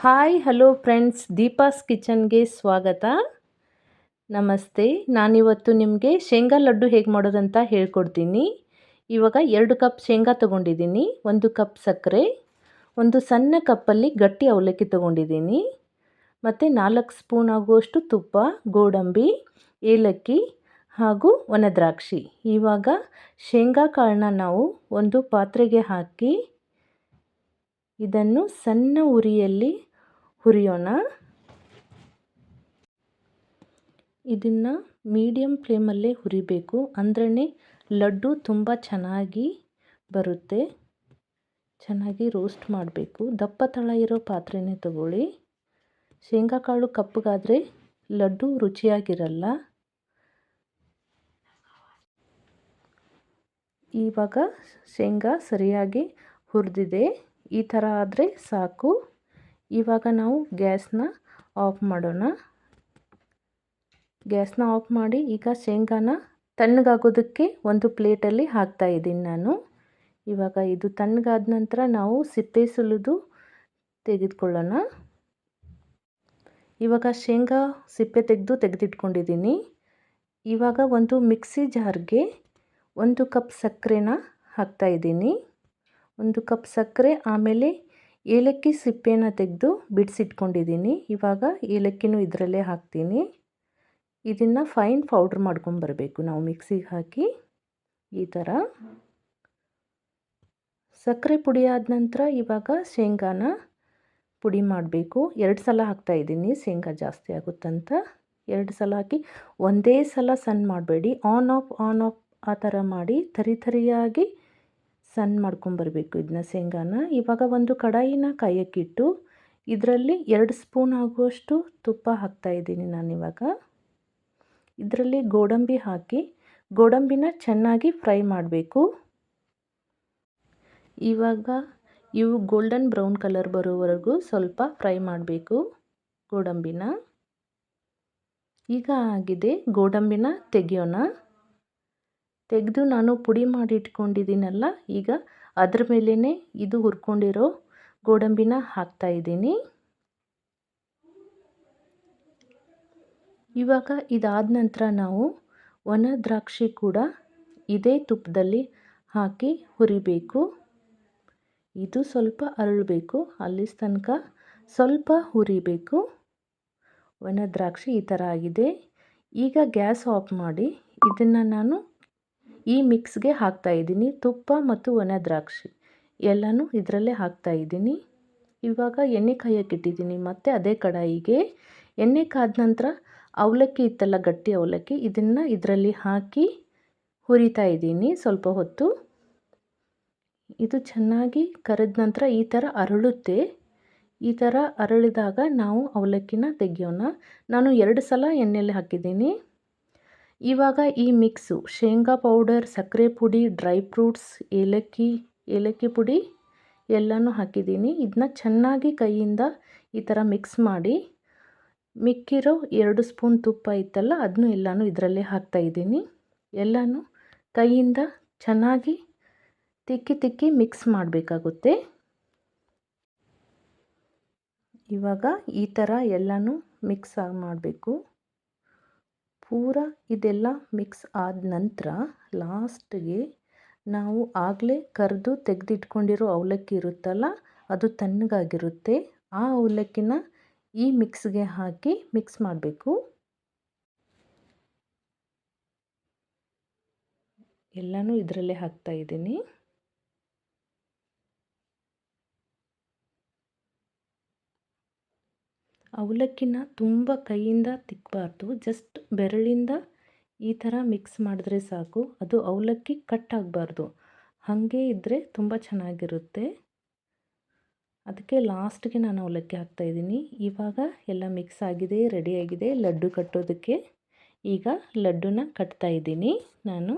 Hi hello friends, Deepa's ಕಿಚನ್ಗೆ ಸ್ವಾಗತ. ನಮಸ್ತೆ. ನಾನಿವತ್ತು ನಿಮಗೆ ಶೇಂಗಾ ಲಡ್ಡು ಹೇಗೆ ಮಾಡೋದಂತ ಹೇಳ್ಕೊಡ್ತೀನಿ. ಇವಾಗ 2 ಕಪ್ ಶೇಂಗಾ ತೊಗೊಂಡಿದ್ದೀನಿ, 1 ಕಪ್ ಸಕ್ಕರೆ, ಒಂದು ಸಣ್ಣ ಕಪ್ಪಲ್ಲಿ ಗಟ್ಟಿ ಅವಲಕ್ಕಿ ತೊಗೊಂಡಿದ್ದೀನಿ, ಮತ್ತು 4 ಸ್ಪೂನ್ ಆಗುವಷ್ಟು ತುಪ್ಪ, ಗೋಡಂಬಿ, ಏಲಕ್ಕಿ ಹಾಗೂ ಒಣದ್ರಾಕ್ಷಿ. ಇವಾಗ ಶೇಂಗಾ ಕಾಳನ್ನ ನಾವು ಒಂದು ಪಾತ್ರೆಗೆ ಹಾಕಿ ಇದನ್ನು ಸಣ್ಣ ಉರಿಯಲ್ಲಿ ಹುರಿಯೋಣ. ಇದನ್ನು ಮೀಡಿಯಮ್ ಫ್ಲೇಮಲ್ಲೇ ಹುರಿಬೇಕು, ಅಂದ್ರೇ ಲಡ್ಡು ತುಂಬ ಚೆನ್ನಾಗಿ ಬರುತ್ತೆ. ಚೆನ್ನಾಗಿ ರೋಸ್ಟ್ ಮಾಡಬೇಕು. ದಪ್ಪ ತಳ ಇರೋ ಪಾತ್ರೆನೇ ತಗೊಳ್ಳಿ. ಶೇಂಗಾ ಕಾಳು ಕಪ್ಪಗಾದರೆ ಲಡ್ಡು ರುಚಿಯಾಗಿರಲ್ಲ. ಇವಾಗ ಶೇಂಗಾ ಸರಿಯಾಗಿ ಹುರಿದಿದೆ. ಈ ಥರ ಆದರೆ ಸಾಕು. ಇವಾಗ ನಾವು ಗ್ಯಾಸ್ನ ಆಫ್ ಮಾಡೋಣ. ಗ್ಯಾಸ್ನ ಆಫ್ ಮಾಡಿ ಈಗ ಶೇಂಗಾನ ತಣ್ಣಗಾಗೋದಕ್ಕೆ ಒಂದು ಪ್ಲೇಟಲ್ಲಿ ಹಾಕ್ತಾಯಿದ್ದೀನಿ ನಾನು. ಇವಾಗ ಇದು ತಣ್ಣಗಾದ ನಂತರ ನಾವು ಸಿಪ್ಪೆ ಸುಲಿದು ತೆಗೆದುಕೊಳ್ಳೋಣ. ಇವಾಗ ಶೇಂಗಾ ಸಿಪ್ಪೆ ತೆಗೆದಿಟ್ಕೊಂಡಿದ್ದೀನಿ. ಇವಾಗ ಒಂದು ಮಿಕ್ಸಿ ಜಾರ್ಗೆ 1 ಕಪ್ ಸಕ್ಕರೆನ ಹಾಕ್ತಾಯಿದ್ದೀನಿ. 1 ಕಪ್ ಸಕ್ಕರೆ, ಆಮೇಲೆ ಏಲಕ್ಕಿ ಸಿಪ್ಪೆನ ತೆಗೆದು ಬಿಡಿಸಿಟ್ಕೊಂಡಿದ್ದೀನಿ. ಇವಾಗ ಏಲಕ್ಕಿನೂ ಇದರಲ್ಲೇ ಹಾಕ್ತೀನಿ. ಇದನ್ನು ಫೈನ್ ಪೌಡ್ರ್ ಮಾಡ್ಕೊಂಬರಬೇಕು ನಾವು ಮಿಕ್ಸಿಗೆ ಹಾಕಿ. ಈ ಥರ ಸಕ್ಕರೆ ಪುಡಿ ಆದ ನಂತರ ಇವಾಗ ಶೇಂಗಾನ ಪುಡಿ ಮಾಡಬೇಕು. 2 ಸಲ ಹಾಕ್ತಾಯಿದ್ದೀನಿ, ಶೇಂಗಾ ಜಾಸ್ತಿ ಆಗುತ್ತಂತ 2 ಸಲ ಹಾಕಿ ಒಂದೇ ಸಲ ಸಣ್ಣ ಮಾಡಬೇಡಿ. ಆನ್ ಆಫ್ ಆ ಥರ ಮಾಡಿ ತರಿಯಾಗಿ ಸಣ್ಣ ಮಾಡ್ಕೊಂಬರಬೇಕು ಇದನ್ನ ಶೇಂಗಾನ. ಇವಾಗ ಒಂದು ಕಡಾಯಿನ ಕಾಯಕ್ಕಿಟ್ಟು ಇದರಲ್ಲಿ 2 ಸ್ಪೂನ್ ಆಗುವಷ್ಟು ತುಪ್ಪ ಹಾಕ್ತಾಯಿದ್ದೀನಿ ನಾನಿವಾಗ. ಇದರಲ್ಲಿ ಗೋಡಂಬಿ ಹಾಕಿ ಗೋಡಂಬಿನ ಚೆನ್ನಾಗಿ ಫ್ರೈ ಮಾಡಬೇಕು. ಇವಾಗ ಇವು ಗೋಲ್ಡನ್ ಬ್ರೌನ್ ಕಲರ್ ಬರೋವರೆಗೂ ಸ್ವಲ್ಪ ಫ್ರೈ ಮಾಡಬೇಕು ಗೋಡಂಬಿನ. ಈಗ ಆಗಿದೆ, ಗೋಡಂಬಿನ ತೆಗೆಯೋಣ. ತೆಗೆದು ನಾನು ಪುಡಿ ಮಾಡಿ ಇಟ್ಕೊಂಡಿದ್ದೀನಲ್ಲ, ಈಗ ಅದ್ರ ಮೇಲೇ ಇದು ಹುರ್ಕೊಂಡಿರೋ ಗೋಡಂಬಿನ ಹಾಕ್ತಾಯಿದ್ದೀನಿ. ಇವಾಗ ಇದಾದ ನಂತರ ನಾವು ಒಣ ದ್ರಾಕ್ಷಿ ಕೂಡ ಇದೇ ತುಪ್ಪದಲ್ಲಿ ಹಾಕಿ ಹುರಿಬೇಕು. ಇದು ಸ್ವಲ್ಪ ಅರಳಬೇಕು, ಅಲ್ಲಿ ತನಕ ಸ್ವಲ್ಪ ಹುರಿಬೇಕು. ಒಣ ದ್ರಾಕ್ಷಿ ಈ ಥರ ಆಗಿದೆ. ಈಗ ಗ್ಯಾಸ್ ಆಫ್ ಮಾಡಿ ಇದನ್ನು ನಾನು ಈ ಮಿಕ್ಸ್ಗೆ ಹಾಕ್ತಾಯಿದ್ದೀನಿ. ತುಪ್ಪ ಮತ್ತು ಒಣ ದ್ರಾಕ್ಷಿ ಎಲ್ಲನೂ ಇದರಲ್ಲೇ ಹಾಕ್ತಾಯಿದ್ದೀನಿ. ಇವಾಗ ಎಣ್ಣೆ ಕಾಯಕ್ಕಿಟ್ಟಿದ್ದೀನಿ, ಮತ್ತು ಅದೇ ಕಡಾಯಿಗೆ ಎಣ್ಣೆ ಕಾದ ನಂತರ ಅವಲಕ್ಕಿ ಇತ್ತಲ್ಲ, ಗಟ್ಟಿ ಅವಲಕ್ಕಿ, ಇದನ್ನು ಇದರಲ್ಲಿ ಹಾಕಿ ಹುರಿತಾ ಇದ್ದೀನಿ ಸ್ವಲ್ಪ ಹೊತ್ತು. ಇದು ಚೆನ್ನಾಗಿ ಕರೆದ ನಂತರ ಈ ಥರ ಅರಳುತ್ತೆ. ಈ ಥರ ಅರಳಿದಾಗ ನಾವು ಅವಲಕ್ಕಿನ ತೆಗೆಯೋಣ. ನಾನು 2 ಸಲ ಎಣ್ಣೆಯಲ್ಲಿ ಹಾಕಿದ್ದೀನಿ. ಇವಾಗ ಈ ಮಿಕ್ಸು ಶೇಂಗಾ ಪೌಡರ್, ಸಕ್ಕರೆ ಪುಡಿ, ಡ್ರೈ ಫ್ರೂಟ್ಸ್, ಏಲಕ್ಕಿ ಪುಡಿ ಎಲ್ಲನೂ ಹಾಕಿದ್ದೀನಿ. ಇದನ್ನ ಚೆನ್ನಾಗಿ ಕೈಯಿಂದ ಈ ಥರ ಮಿಕ್ಸ್ ಮಾಡಿ, ಮಿಕ್ಕಿರೋ 2 ಸ್ಪೂನ್ ತುಪ್ಪ ಇತ್ತಲ್ಲ ಅದನ್ನು ಎಲ್ಲನೂ ಇದರಲ್ಲೇ ಹಾಕ್ತಾಯಿದ್ದೀನಿ. ಎಲ್ಲನೂ ಕೈಯಿಂದ ಚೆನ್ನಾಗಿ ತಿಕ್ಕಿ ಮಿಕ್ಸ್ ಮಾಡಬೇಕಾಗುತ್ತೆ. ಇವಾಗ ಈ ಥರ ಎಲ್ಲನೂ ಮಿಕ್ಸ್ ಮಾಡಬೇಕು. ಪೂರ ಇದೆಲ್ಲ ಮಿಕ್ಸ್ ಆದ ನಂತರ ಲಾಸ್ಟ್ಗೆ ನಾವು ಆಗಲೇ ಕರೆದು ತೆಗೆದಿಟ್ಕೊಂಡಿರೋ ಅವಲಕ್ಕಿ ಇರುತ್ತಲ್ಲ, ಅದು ತಣ್ಣಗಾಗಿರುತ್ತೆ. ಆ ಅವಲಕ್ಕಿನ ಈ ಮಿಕ್ಸ್ಗೆ ಹಾಕಿ ಮಿಕ್ಸ್ ಮಾಡಬೇಕು. ಎಲ್ಲನೂ ಇದರಲ್ಲೇ ಹಾಕ್ತಾಯಿದ್ದೀನಿ. ಅವಲಕ್ಕಿನ ತುಂಬ ಕೈಯಿಂದ ತಿಕ್ಕಬಾರ್ದು, ಜಸ್ಟ್ ಬೆರಳಿಂದ ಈ ಥರ ಮಿಕ್ಸ್ ಮಾಡಿದ್ರೆ ಸಾಕು. ಅದು ಅವಲಕ್ಕಿ ಕಟ್ ಆಗಬಾರ್ದು, ಹಾಗೆ ಇದ್ದರೆ ತುಂಬ ಚೆನ್ನಾಗಿರುತ್ತೆ. ಅದಕ್ಕೆ ಲಾಸ್ಟ್ಗೆ ನಾನು ಅವಲಕ್ಕಿ ಹಾಕ್ತಾಯಿದ್ದೀನಿ. ಇವಾಗ ಎಲ್ಲ ಮಿಕ್ಸ್ ಆಗಿದೆ, ರೆಡಿಯಾಗಿದೆ ಲಡ್ಡು ಕಟ್ಟೋದಕ್ಕೆ. ಈಗ ಲಡ್ಡುನ ಕಟ್ತಾಯಿದ್ದೀನಿ ನಾನು.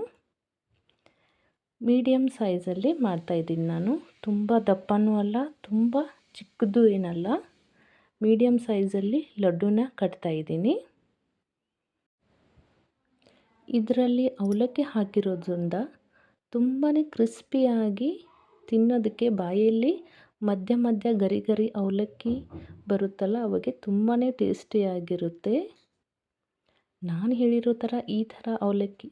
ಮೀಡಿಯಮ್ ಸೈಜಲ್ಲಿ ಮಾಡ್ತಾಯಿದ್ದೀನಿ ನಾನು. ತುಂಬ ದಪ್ಪನೂ ಅಲ್ಲ, ತುಂಬ ಚಿಕ್ಕದು ಏನಲ್ಲ, ಮೀಡಿಯಮ್ ಸೈಜಲ್ಲಿ ಲಡ್ಡುನ ಕಟ್ತಾಯಿದ್ದೀನಿ. ಇದರಲ್ಲಿ ಅವಲಕ್ಕಿ ಹಾಕಿರೋದ್ರಿಂದ ತುಂಬಾ ಕ್ರಿಸ್ಪಿಯಾಗಿ ತಿನ್ನೋದಕ್ಕೆ ಬಾಯಲ್ಲಿ ಮಧ್ಯ ಮಧ್ಯ ಗರಿ ಗರಿ ಅವಲಕ್ಕಿ ಬರುತ್ತಲ್ಲ ಅವಾಗೆ ತುಂಬಾ ಟೇಸ್ಟಿಯಾಗಿರುತ್ತೆ. ನಾನು ಹೇಳಿರೋ ಥರ ಈ ಥರ ಅವಲಕ್ಕಿ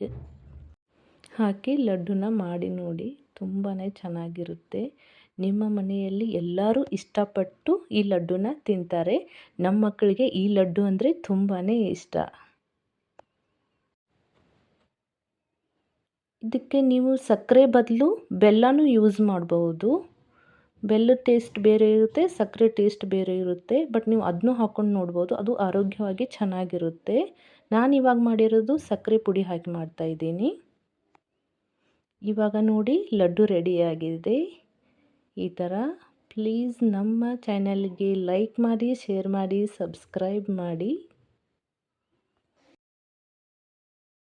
ಹಾಕಿ ಲಡ್ಡುನ ಮಾಡಿ ನೋಡಿ, ತುಂಬಾ ಚೆನ್ನಾಗಿರುತ್ತೆ. ನಿಮ್ಮ ಮನೆಯಲ್ಲಿ ಎಲ್ಲರೂ ಇಷ್ಟಪಟ್ಟು ಈ ಲಡ್ಡುನ ತಿಂತಾರೆ. ನಮ್ಮ ಮಕ್ಕಳಿಗೆ ಈ ಲಡ್ಡು ಅಂದರೆ ತುಂಬಾ ಇಷ್ಟ. ಇದಕ್ಕೆ ನೀವು ಸಕ್ಕರೆ ಬದಲು ಬೆಲ್ಲನೂ ಯೂಸ್ ಮಾಡಬಹುದು. ಬೆಲ್ಲದ ಟೇಸ್ಟ್ ಬೇರೆ ಇರುತ್ತೆ, ಸಕ್ಕರೆ ಟೇಸ್ಟ್ ಬೇರೆ ಇರುತ್ತೆ. ಬಟ್ ನೀವು ಅದನ್ನೂ ಹಾಕ್ಕೊಂಡು ನೋಡ್ಬೋದು, ಅದು ಆರೋಗ್ಯವಾಗಿ ಚೆನ್ನಾಗಿರುತ್ತೆ. ನಾನಿವಾಗ ಮಾಡಿರೋದು ಸಕ್ಕರೆ ಪುಡಿ ಹಾಕಿ ಮಾಡ್ತಾಯಿದ್ದೀನಿ. ಇವಾಗ ನೋಡಿ ಲಡ್ಡು ರೆಡಿಯಾಗಿದೆ. ಈ ಥರ ಪ್ಲೀಸ್ ನಮ್ಮ ಚಾನಲ್ಗೆ ಲೈಕ್ ಮಾಡಿ, ಶೇರ್ ಮಾಡಿ, ಸಬ್ಸ್ಕ್ರೈಬ್ ಮಾಡಿ.